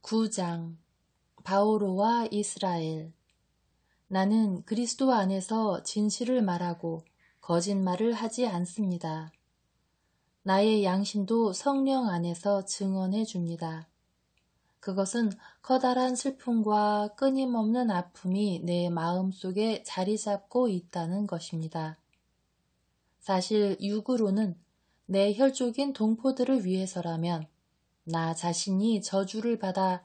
9장 바오로와 이스라엘. 나는 그리스도 안에서 진실을 말하고 거짓말을 하지 않습니다. 나의 양심도 성령 안에서 증언해 줍니다. 그것은 커다란 슬픔과 끊임없는 아픔이 내 마음속에 자리 잡고 있다는 것입니다. 사실 육으로는 내 혈족인 동포들을 위해서라면 나 자신이 저주를 받아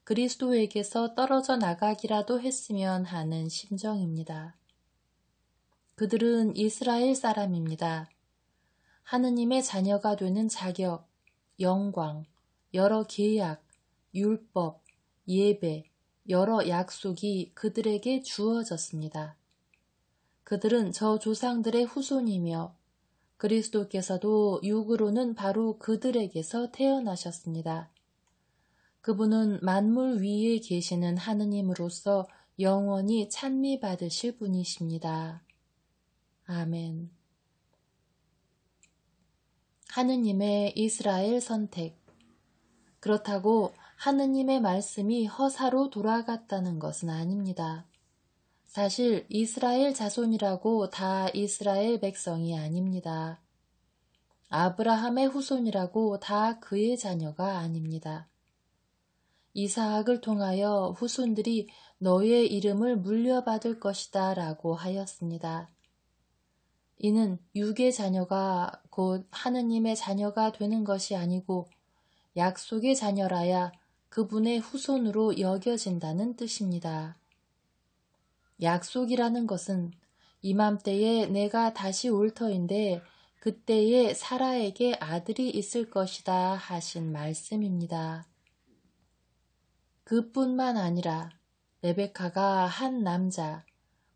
그리스도에게서 떨어져 나가기라도 했으면 하는 심정입니다. 그들은 이스라엘 사람입니다. 하느님의 자녀가 되는 자격, 영광, 여러 계약, 율법, 예배, 여러 약속이 그들에게 주어졌습니다. 그들은 저 조상들의 후손이며 그리스도께서도 육으로는 바로 그들에게서 태어나셨습니다. 그분은 만물 위에 계시는 하느님으로서 영원히 찬미받으실 분이십니다. 아멘. 하느님의 이스라엘 선택. 그렇다고 하느님의 말씀이 허사로 돌아갔다는 것은 아닙니다. 사실 이스라엘 자손이라고 다 이스라엘 백성이 아닙니다. 아브라함의 후손이라고 다 그의 자녀가 아닙니다. 이사학을 통하여 후손들이 너의 이름을 물려받을 것이다 라고 하였습니다. 이는 육의 자녀가 곧 하느님의 자녀가 되는 것이 아니고 약속의 자녀라야 그분의 후손으로 여겨진다는 뜻입니다. 약속이라는 것은 이맘때에 내가 다시 올 터인데 그때에 사라에게 아들이 있을 것이다 하신 말씀입니다. 그뿐만 아니라 레베카가 한 남자,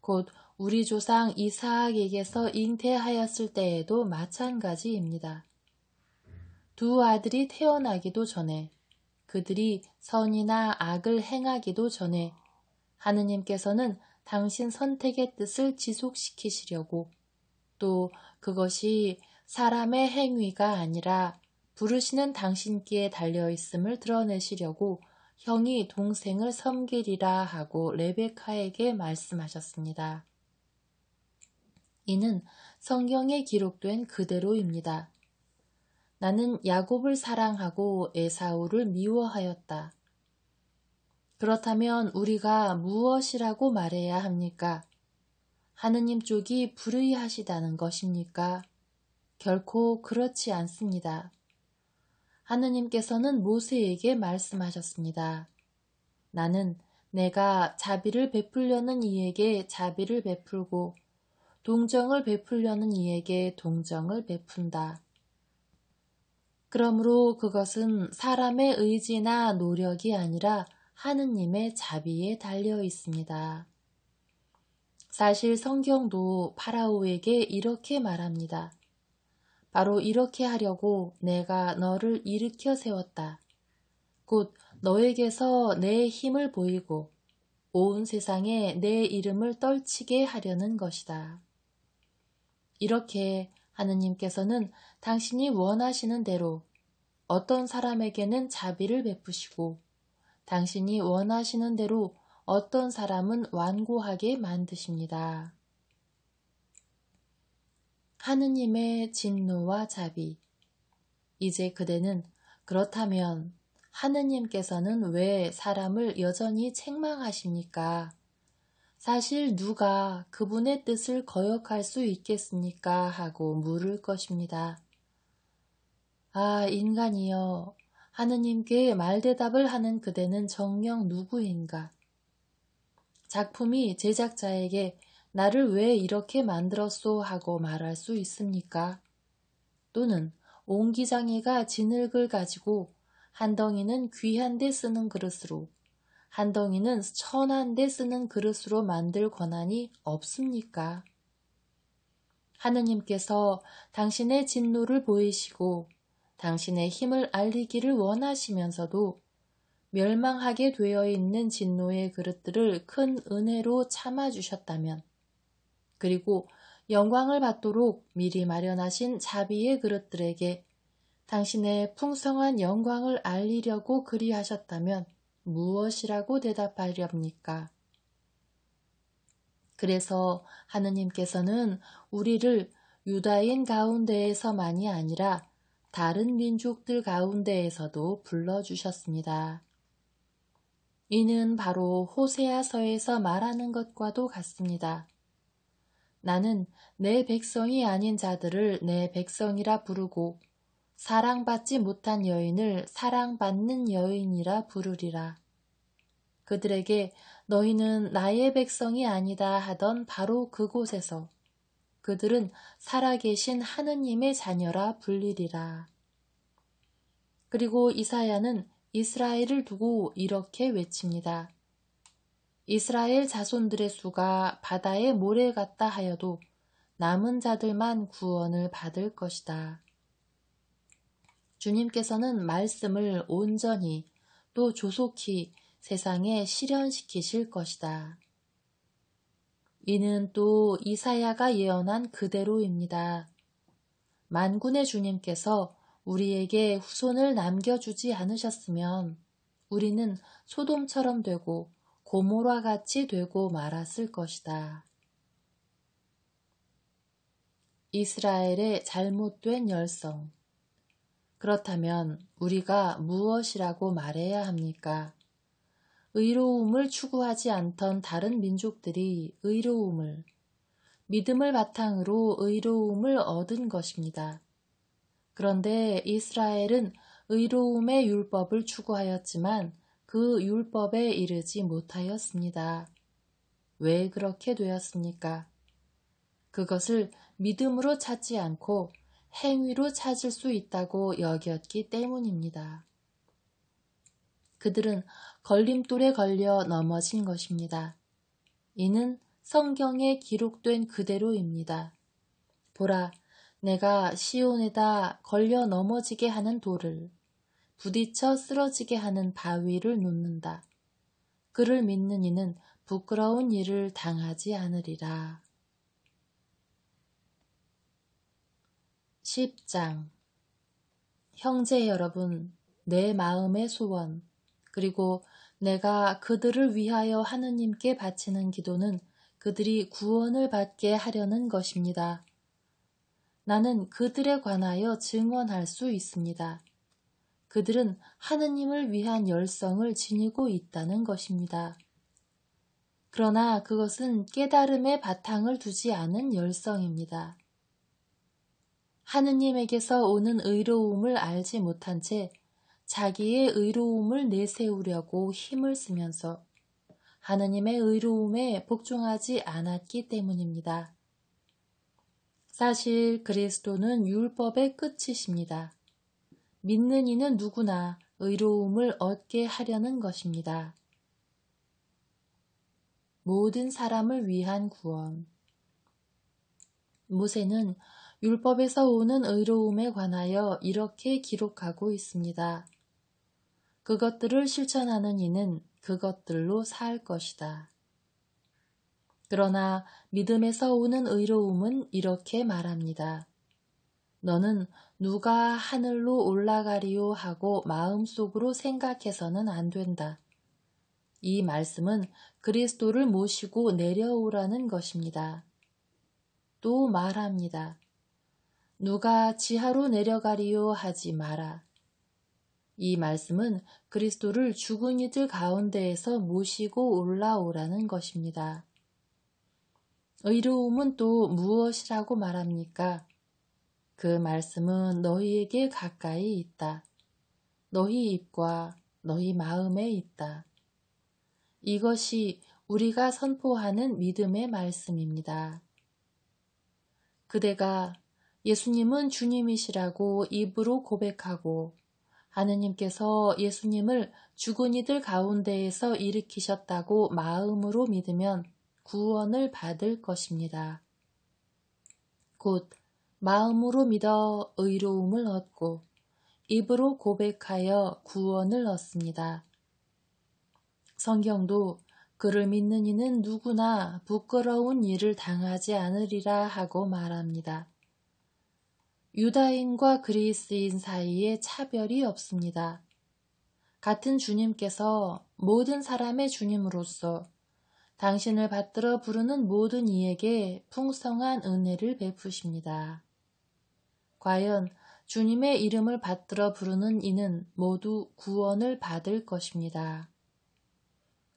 곧 우리 조상 이사학에게서 잉태하였을 때에도 마찬가지입니다. 두 아들이 태어나기도 전에 그들이 선이나 악을 행하기도 전에 하느님께서는 당신 선택의 뜻을 지속시키시려고 또 그것이 사람의 행위가 아니라 부르시는 당신께 달려있음을 드러내시려고 형이 동생을 섬기리라 하고 레베카에게 말씀하셨습니다. 이는 성경에 기록된 그대로입니다. 나는 야곱을 사랑하고 에사우를 미워하였다. 그렇다면 우리가 무엇이라고 말해야 합니까? 하느님 쪽이 불의하시다는 것입니까? 결코 그렇지 않습니다. 하느님께서는 모세에게 말씀하셨습니다. 나는 내가 자비를 베풀려는 이에게 자비를 베풀고 동정을 베풀려는 이에게 동정을 베푼다. 그러므로 그것은 사람의 의지나 노력이 아니라 하느님의 자비에 달려 있습니다. 사실 성경도 파라오에게 이렇게 말합니다. 바로 이렇게 하려고 내가 너를 일으켜 세웠다. 곧 너에게서 내 힘을 보이고 온 세상에 내 이름을 떨치게 하려는 것이다. 이렇게 하느님께서는 당신이 원하시는 대로 어떤 사람에게는 자비를 베푸시고 당신이 원하시는 대로 어떤 사람은 완고하게 만드십니다. 하느님의 진노와 자비. 이제 그대는 그렇다면 하느님께서는 왜 사람을 여전히 책망하십니까? 사실 누가 그분의 뜻을 거역할 수 있겠습니까? 하고 물을 것입니다. 아, 인간이여, 하느님께 말대답을 하는 그대는 정녕 누구인가? 작품이 제작자에게 나를 왜 이렇게 만들었소 하고 말할 수 있습니까? 또는 옹기장이가 진흙을 가지고 한 덩이는 귀한 데 쓰는 그릇으로 한 덩이는 천한 데 쓰는 그릇으로 만들 권한이 없습니까? 하느님께서 당신의 진노를 보이시고 당신의 힘을 알리기를 원하시면서도 멸망하게 되어 있는 진노의 그릇들을 큰 은혜로 참아주셨다면, 그리고 영광을 받도록 미리 마련하신 자비의 그릇들에게 당신의 풍성한 영광을 알리려고 그리하셨다면 무엇이라고 대답하렵니까? 그래서 하느님께서는 우리를 유다인 가운데에서만이 아니라 다른 민족들 가운데에서도 불러주셨습니다. 이는 바로 호세아서에서 말하는 것과도 같습니다. 나는 내 백성이 아닌 자들을 내 백성이라 부르고 사랑받지 못한 여인을 사랑받는 여인이라 부르리라. 그들에게 너희는 나의 백성이 아니다 하던 바로 그곳에서 그들은 살아계신 하느님의 자녀라 불리리라. 그리고 이사야는 이스라엘을 두고 이렇게 외칩니다. 이스라엘 자손들의 수가 바다의 모래 같다 하여도 남은 자들만 구원을 받을 것이다. 주님께서는 말씀을 온전히 또 조속히 세상에 실현시키실 것이다. 이는 또 이사야가 예언한 그대로입니다. 만군의 주님께서 우리에게 후손을 남겨주지 않으셨으면 우리는 소돔처럼 되고 고모라 같이 되고 말았을 것이다. 이스라엘의 잘못된 열성. 그렇다면 우리가 무엇이라고 말해야 합니까? 의로움을 추구하지 않던 다른 민족들이 믿음을 바탕으로 의로움을 얻은 것입니다. 그런데 이스라엘은 의로움의 율법을 추구하였지만 그 율법에 이르지 못하였습니다. 왜 그렇게 되었습니까? 그것을 믿음으로 찾지 않고 행위로 찾을 수 있다고 여겼기 때문입니다. 그들은 걸림돌에 걸려 넘어진 것입니다. 이는 성경에 기록된 그대로입니다. 보라, 내가 시온에다 걸려 넘어지게 하는 돌을 부딪혀 쓰러지게 하는 바위를 놓는다. 그를 믿는 이는 부끄러운 일을 당하지 않으리라. 10장. 형제 여러분, 내 마음의 소원, 그리고 내가 그들을 위하여 하느님께 바치는 기도는 그들이 구원을 받게 하려는 것입니다. 나는 그들에 관하여 증언할 수 있습니다. 그들은 하느님을 위한 열성을 지니고 있다는 것입니다. 그러나 그것은 깨달음의 바탕을 두지 않은 열성입니다. 하느님에게서 오는 의로움을 알지 못한 채 자기의 의로움을 내세우려고 힘을 쓰면서 하느님의 의로움에 복종하지 않았기 때문입니다. 사실 그리스도는 율법의 끝이십니다. 믿는 이는 누구나 의로움을 얻게 하려는 것입니다. 모든 사람을 위한 구원. 모세는 율법에서 오는 의로움에 관하여 이렇게 기록하고 있습니다. 그것들을 실천하는 이는 그것들로 살 것이다. 그러나 믿음에서 오는 의로움은 이렇게 말합니다. 너는 누가 하늘로 올라가리요 하고 마음속으로 생각해서는 안 된다. 이 말씀은 그리스도를 모시고 내려오라는 것입니다. 또 말합니다. 누가 지하로 내려가리요 하지 마라. 이 말씀은 그리스도를 죽은 이들 가운데에서 모시고 올라오라는 것입니다. 의로움은 또 무엇이라고 말합니까? 그 말씀은 너희에게 가까이 있다. 너희 입과 너희 마음에 있다. 이것이 우리가 선포하는 믿음의 말씀입니다. 그대가 예수님은 주님이시라고 입으로 고백하고 하느님께서 예수님을 죽은 이들 가운데에서 일으키셨다고 마음으로 믿으면 구원을 받을 것입니다. 곧 마음으로 믿어 의로움을 얻고 입으로 고백하여 구원을 얻습니다. 성경도 그를 믿는 이는 누구나 부끄러운 일을 당하지 않으리라 하고 말합니다. 유다인과 그리스인 사이에 차별이 없습니다. 같은 주님께서 모든 사람의 주님으로서 당신을 받들어 부르는 모든 이에게 풍성한 은혜를 베푸십니다. 과연 주님의 이름을 받들어 부르는 이는 모두 구원을 받을 것입니다.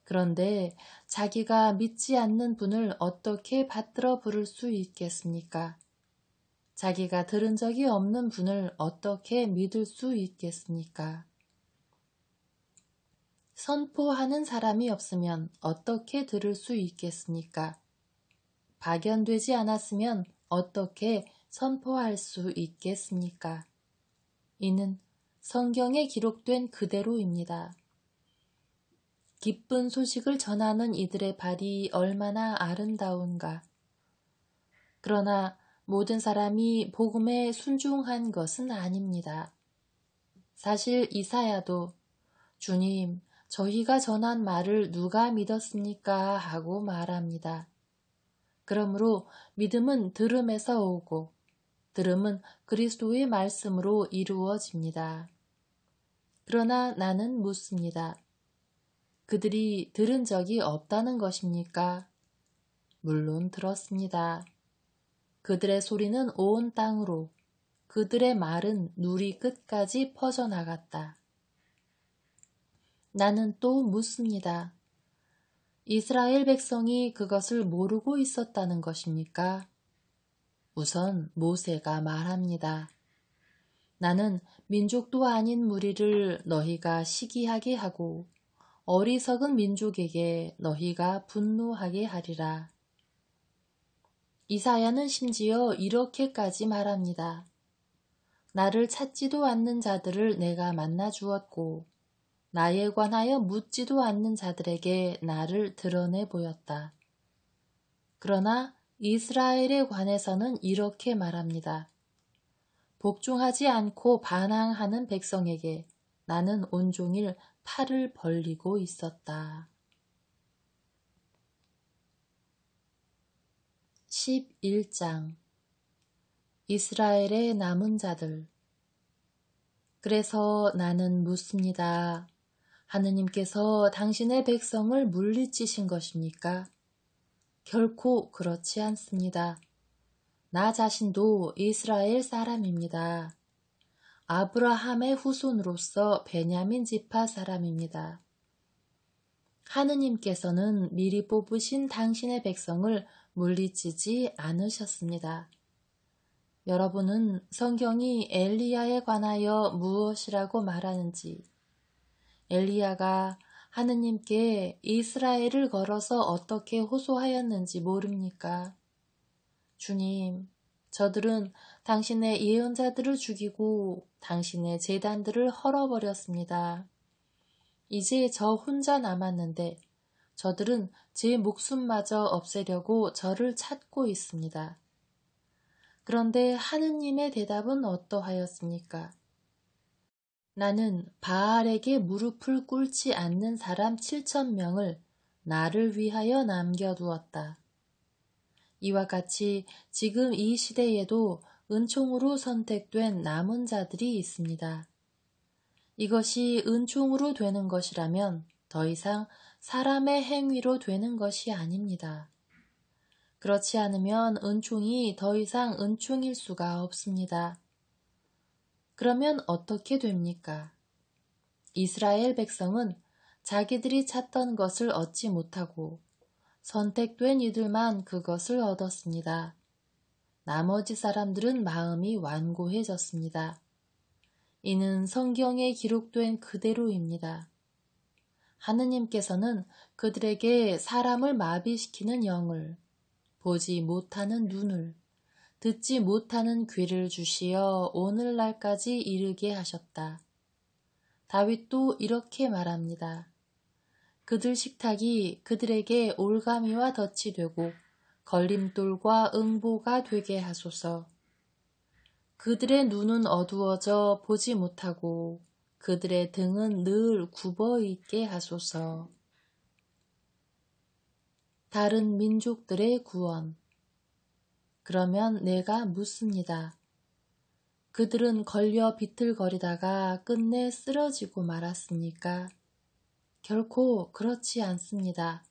그런데 자기가 믿지 않는 분을 어떻게 받들어 부를 수 있겠습니까? 자기가 들은 적이 없는 분을 어떻게 믿을 수 있겠습니까? 선포하는 사람이 없으면 어떻게 들을 수 있겠습니까? 발견되지 않았으면 어떻게 선포할 수 있겠습니까? 이는 성경에 기록된 그대로입니다. 기쁜 소식을 전하는 이들의 발이 얼마나 아름다운가. 그러나 모든 사람이 복음에 순종한 것은 아닙니다. 사실 이사야도 주님, 저희가 전한 말을 누가 믿었습니까? 하고 말합니다. 그러므로 믿음은 들음에서 오고 들음은 그리스도의 말씀으로 이루어집니다. 그러나 나는 묻습니다. 그들이 들은 적이 없다는 것입니까? 물론 들었습니다. 그들의 소리는 온 땅으로, 그들의 말은 누리 끝까지 퍼져나갔다. 나는 또 묻습니다. 이스라엘 백성이 그것을 모르고 있었다는 것입니까? 우선 모세가 말합니다. 나는 민족도 아닌 무리를 너희가 시기하게 하고 어리석은 민족에게 너희가 분노하게 하리라. 이사야는 심지어 이렇게까지 말합니다. 나를 찾지도 않는 자들을 내가 만나 주었고 나에 관하여 묻지도 않는 자들에게 나를 드러내 보였다. 그러나 이스라엘에 관해서는 이렇게 말합니다. 복종하지 않고 반항하는 백성에게 나는 온종일 팔을 벌리고 있었다. 11장 이스라엘의 남은 자들. 그래서 나는 묻습니다. 하느님께서 당신의 백성을 물리치신 것입니까? 결코 그렇지 않습니다. 나 자신도 이스라엘 사람입니다. 아브라함의 후손으로서 베냐민 지파 사람입니다. 하느님께서는 미리 뽑으신 당신의 백성을 물리치지 않으셨습니다. 여러분은 성경이 엘리야에 관하여 무엇이라고 말하는지, 엘리야가 하느님께 이스라엘을 걸어서 어떻게 호소하였는지 모릅니까? 주님, 저들은 당신의 예언자들을 죽이고 당신의 제단들을 헐어버렸습니다. 이제 저 혼자 남았는데 저들은 제 목숨마저 없애려고 저를 찾고 있습니다. 그런데 하느님의 대답은 어떠하였습니까? 나는 바알에게 무릎을 꿇지 않는 사람 7,000명을 나를 위하여 남겨두었다. 이와 같이 지금 이 시대에도 은총으로 선택된 남은 자들이 있습니다. 이것이 은총으로 되는 것이라면 더 이상 사람의 행위로 되는 것이 아닙니다. 그렇지 않으면 은총이 더 이상 은총일 수가 없습니다. 그러면 어떻게 됩니까? 이스라엘 백성은 자기들이 찾던 것을 얻지 못하고 선택된 이들만 그것을 얻었습니다. 나머지 사람들은 마음이 완고해졌습니다. 이는 성경에 기록된 그대로입니다. 하느님께서는 그들에게 사람을 마비시키는 영을, 보지 못하는 눈을, 듣지 못하는 귀를 주시어 오늘날까지 이르게 하셨다. 다윗도 이렇게 말합니다. 그들 식탁이 그들에게 올가미와 덫이 되고 걸림돌과 응보가 되게 하소서. 그들의 눈은 어두워져 보지 못하고 그들의 등은 늘 굽어 있게 하소서. 다른 민족들의 구원. 그러면 내가 묻습니다. 그들은 걸려 비틀거리다가 끝내 쓰러지고 말았습니까? 결코 그렇지 않습니다.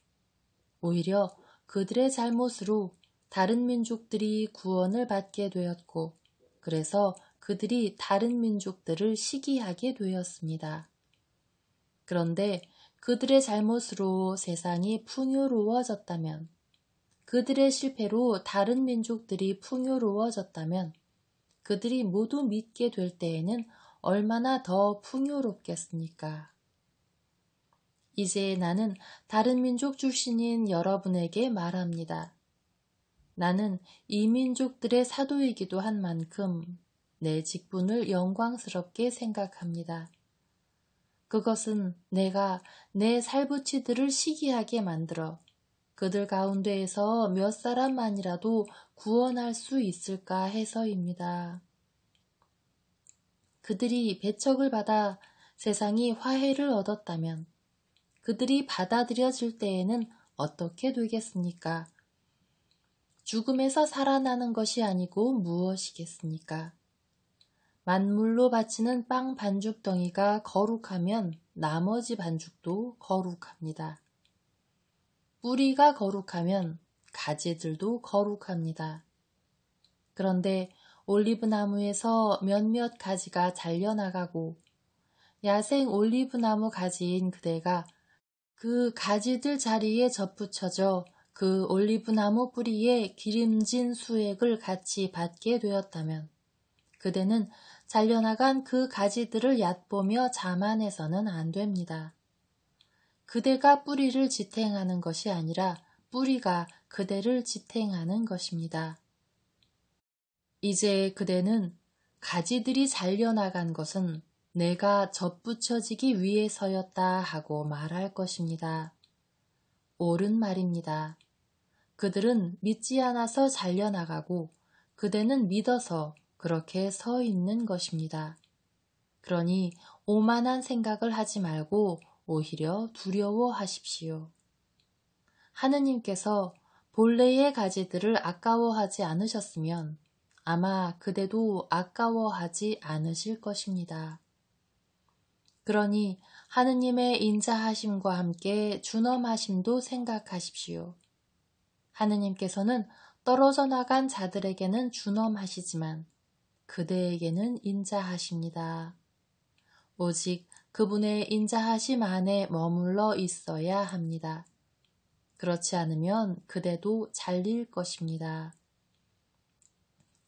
오히려 그들의 잘못으로 다른 민족들이 구원을 받게 되었고, 그래서 그들이 다른 민족들을 시기하게 되었습니다. 그런데 그들의 잘못으로 세상이 풍요로워졌다면, 그들의 실패로 다른 민족들이 풍요로워졌다면, 그들이 모두 믿게 될 때에는 얼마나 더 풍요롭겠습니까? 이제 나는 다른 민족 출신인 여러분에게 말합니다. 나는 이 민족들의 사도이기도 한 만큼 내 직분을 영광스럽게 생각합니다. 그것은 내가 내 살부치들을 시기하게 만들어 그들 가운데에서 몇 사람만이라도 구원할 수 있을까 해서입니다. 그들이 배척을 받아 세상이 화해를 얻었다면 그들이 받아들여질 때에는 어떻게 되겠습니까? 죽음에서 살아나는 것이 아니고 무엇이겠습니까? 만물로 바치는 빵 반죽덩이가 거룩하면 나머지 반죽도 거룩합니다. 뿌리가 거룩하면 가지들도 거룩합니다. 그런데 올리브 나무에서 몇몇 가지가 잘려나가고 야생 올리브 나무 가지인 그대가 그 가지들 자리에 접붙여져 그 올리브 나무 뿌리에 기름진 수액을 같이 받게 되었다면 그대는 잘려나간 그 가지들을 얕보며 자만해서는 안 됩니다. 그대가 뿌리를 지탱하는 것이 아니라 뿌리가 그대를 지탱하는 것입니다. 이제 그대는 가지들이 잘려나간 것은 내가 접붙여지기 위해서였다 하고 말할 것입니다. 옳은 말입니다. 그들은 믿지 않아서 잘려나가고 그대는 믿어서 그렇게 서 있는 것입니다. 그러니 오만한 생각을 하지 말고 오히려 두려워하십시오. 하느님께서 본래의 가지들을 아까워하지 않으셨으면 아마 그대도 아까워하지 않으실 것입니다. 그러니 하느님의 인자하심과 함께 준엄하심도 생각하십시오. 하느님께서는 떨어져 나간 자들에게는 준엄하시지만 그대에게는 인자하십니다. 오직 그분의 인자하심 안에 머물러 있어야 합니다. 그렇지 않으면 그대도 잘릴 것입니다.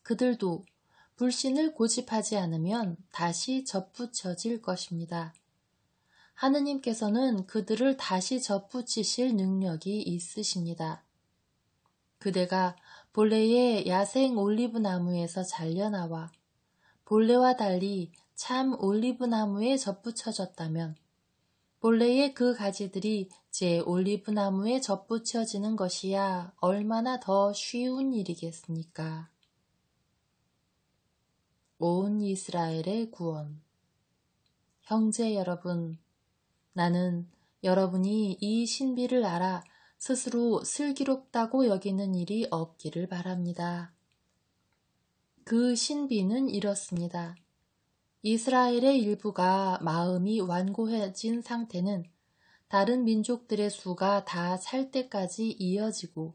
그들도 불신을 고집하지 않으면 다시 접붙여질 것입니다. 하느님께서는 그들을 다시 접붙이실 능력이 있으십니다. 그대가 본래의 야생 올리브 나무에서 잘려나와 본래와 달리 참 올리브 나무에 접붙여졌다면 본래의 그 가지들이 제 올리브 나무에 접붙여지는 것이야 얼마나 더 쉬운 일이겠습니까? 온 이스라엘의 구원. 형제 여러분, 나는 여러분이 이 신비를 알아 스스로 슬기롭다고 여기는 일이 없기를 바랍니다. 그 신비는 이렇습니다. 이스라엘의 일부가 마음이 완고해진 상태는 다른 민족들의 수가 다 찰 때까지 이어지고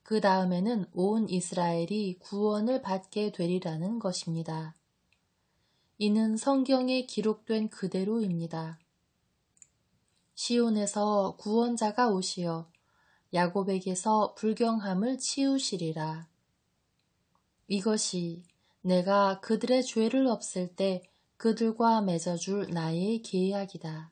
그 다음에는 온 이스라엘이 구원을 받게 되리라는 것입니다. 이는 성경에 기록된 그대로입니다. 시온에서 구원자가 오시어 야곱에게서 불경함을 치우시리라. 이것이 내가 그들의 죄를 없앨 때 그들과 맺어줄 나의 계약이다.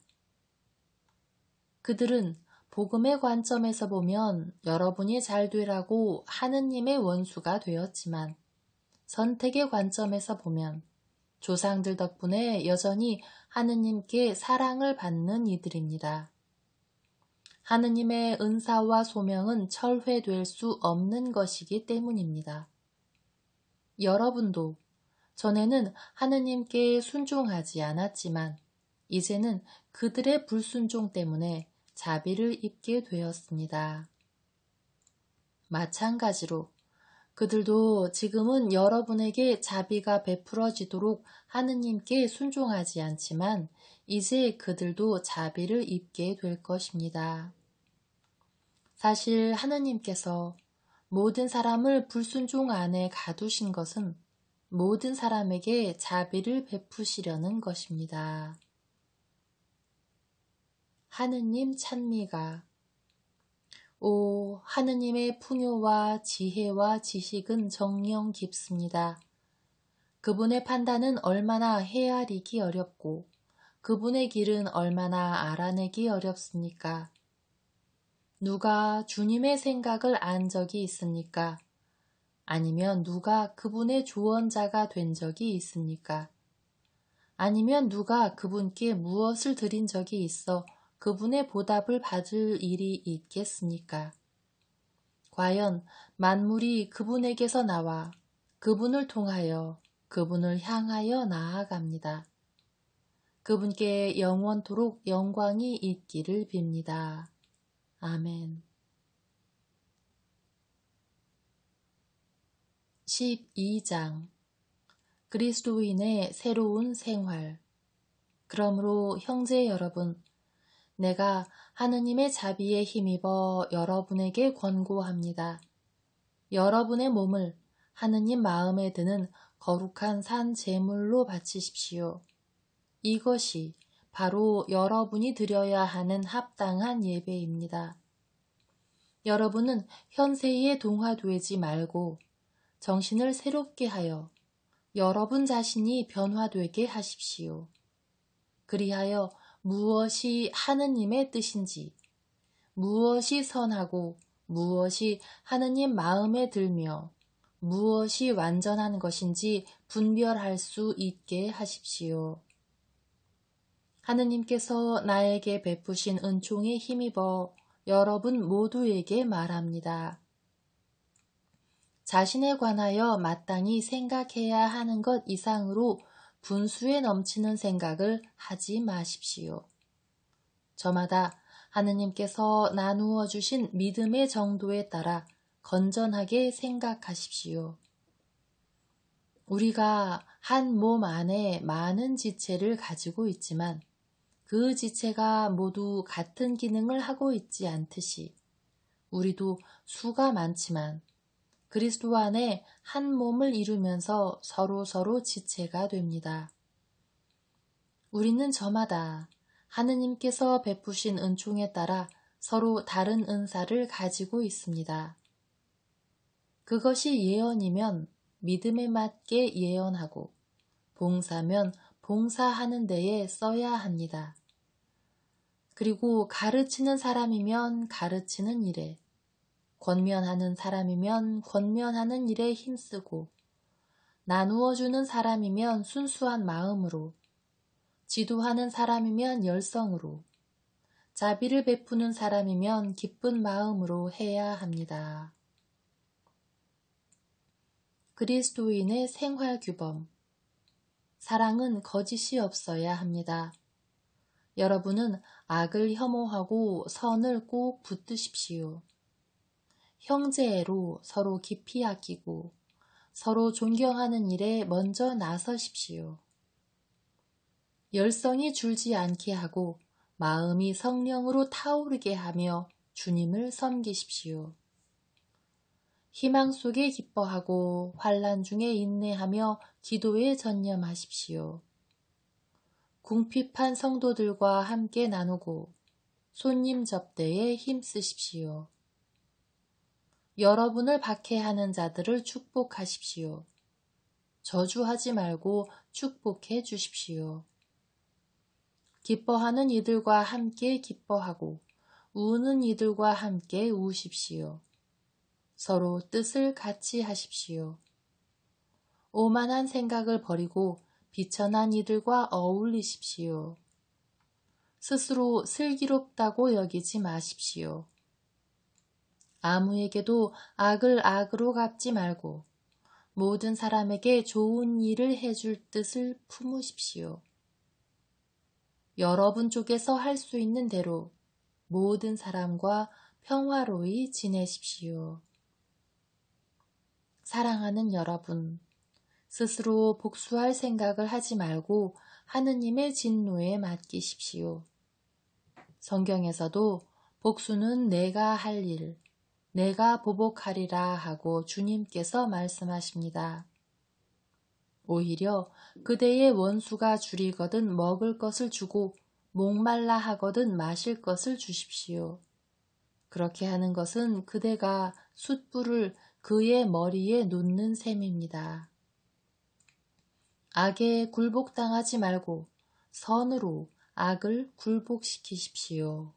그들은 복음의 관점에서 보면 여러분이 잘 되라고 하느님의 원수가 되었지만 선택의 관점에서 보면 조상들 덕분에 여전히 하느님께 사랑을 받는 이들입니다. 하느님의 은사와 소명은 철회될 수 없는 것이기 때문입니다. 여러분도 전에는 하느님께 순종하지 않았지만 이제는 그들의 불순종 때문에 자비를 입게 되었습니다. 마찬가지로 그들도 지금은 여러분에게 자비가 베풀어지도록 하느님께 순종하지 않지만 이제 그들도 자비를 입게 될 것입니다. 사실 하느님께서 모든 사람을 불순종 안에 가두신 것은 모든 사람에게 자비를 베푸시려는 것입니다. 하느님 찬미가 오, 하느님의 풍요와 지혜와 지식은 정녕 깊습니다. 그분의 판단은 얼마나 헤아리기 어렵고 그분의 길은 얼마나 알아내기 어렵습니까? 누가 주님의 생각을 안 적이 있습니까? 아니면 누가 그분의 조언자가 된 적이 있습니까? 아니면 누가 그분께 무엇을 드린 적이 있어 그분의 보답을 받을 일이 있겠습니까? 과연 만물이 그분에게서 나와 그분을 통하여 그분을 향하여 나아갑니다. 그분께 영원토록 영광이 있기를 빕니다. 아멘. 12장 그리스도인의 새로운 생활. 그러므로 형제 여러분, 내가 하느님의 자비에 힘입어 여러분에게 권고합니다. 여러분의 몸을 하느님 마음에 드는 거룩한 산 제물로 바치십시오. 이것이 바로 여러분이 드려야 하는 합당한 예배입니다. 여러분은 현세에 동화되지 말고 정신을 새롭게 하여 여러분 자신이 변화되게 하십시오. 그리하여 무엇이 하느님의 뜻인지, 무엇이 선하고 무엇이 하느님 마음에 들며 무엇이 완전한 것인지 분별할 수 있게 하십시오. 하느님께서 나에게 베푸신 은총에 힘입어 여러분 모두에게 말합니다. 자신에 관하여 마땅히 생각해야 하는 것 이상으로 분수에 넘치는 생각을 하지 마십시오. 저마다 하느님께서 나누어 주신 믿음의 정도에 따라 건전하게 생각하십시오. 우리가 한 몸 안에 많은 지체를 가지고 있지만 그 지체가 모두 같은 기능을 하고 있지 않듯이 우리도 수가 많지만 그리스도 안에 한 몸을 이루면서 서로 지체가 됩니다. 우리는 저마다 하느님께서 베푸신 은총에 따라 서로 다른 은사를 가지고 있습니다. 그것이 예언이면 믿음에 맞게 예언하고 봉사면 봉사하는 데에 써야 합니다. 그리고 가르치는 사람이면 가르치는 일에, 권면하는 사람이면 권면하는 일에 힘쓰고, 나누어주는 사람이면 순수한 마음으로, 지도하는 사람이면 열성으로, 자비를 베푸는 사람이면 기쁜 마음으로 해야 합니다. 그리스도인의 생활규범. 사랑은 거짓이 없어야 합니다. 여러분은 악을 혐오하고 선을 꼭 붙드십시오. 형제애로 서로 깊이 아끼고 서로 존경하는 일에 먼저 나서십시오. 열성이 줄지 않게 하고 마음이 성령으로 타오르게 하며 주님을 섬기십시오. 희망 속에 기뻐하고 환난 중에 인내하며 기도에 전념하십시오. 궁핍한 성도들과 함께 나누고 손님 접대에 힘쓰십시오. 여러분을 박해하는 자들을 축복하십시오. 저주하지 말고 축복해 주십시오. 기뻐하는 이들과 함께 기뻐하고 우는 이들과 함께 우십시오. 서로 뜻을 같이 하십시오. 오만한 생각을 버리고 비천한 이들과 어울리십시오. 스스로 슬기롭다고 여기지 마십시오. 아무에게도 악을 악으로 갚지 말고 모든 사람에게 좋은 일을 해줄 뜻을 품으십시오. 여러분 쪽에서 할 수 있는 대로 모든 사람과 평화로이 지내십시오. 사랑하는 여러분, 스스로 복수할 생각을 하지 말고 하느님의 진노에 맡기십시오. 성경에서도 복수는 내가 할 일, 내가 보복하리라 하고 주님께서 말씀하십니다. 오히려 그대의 원수가 줄이거든 먹을 것을 주고 목말라 하거든 마실 것을 주십시오. 그렇게 하는 것은 그대가 숯불을 그의 머리에 놓는 셈입니다. 악에 굴복당하지 말고 선으로 악을 굴복시키십시오.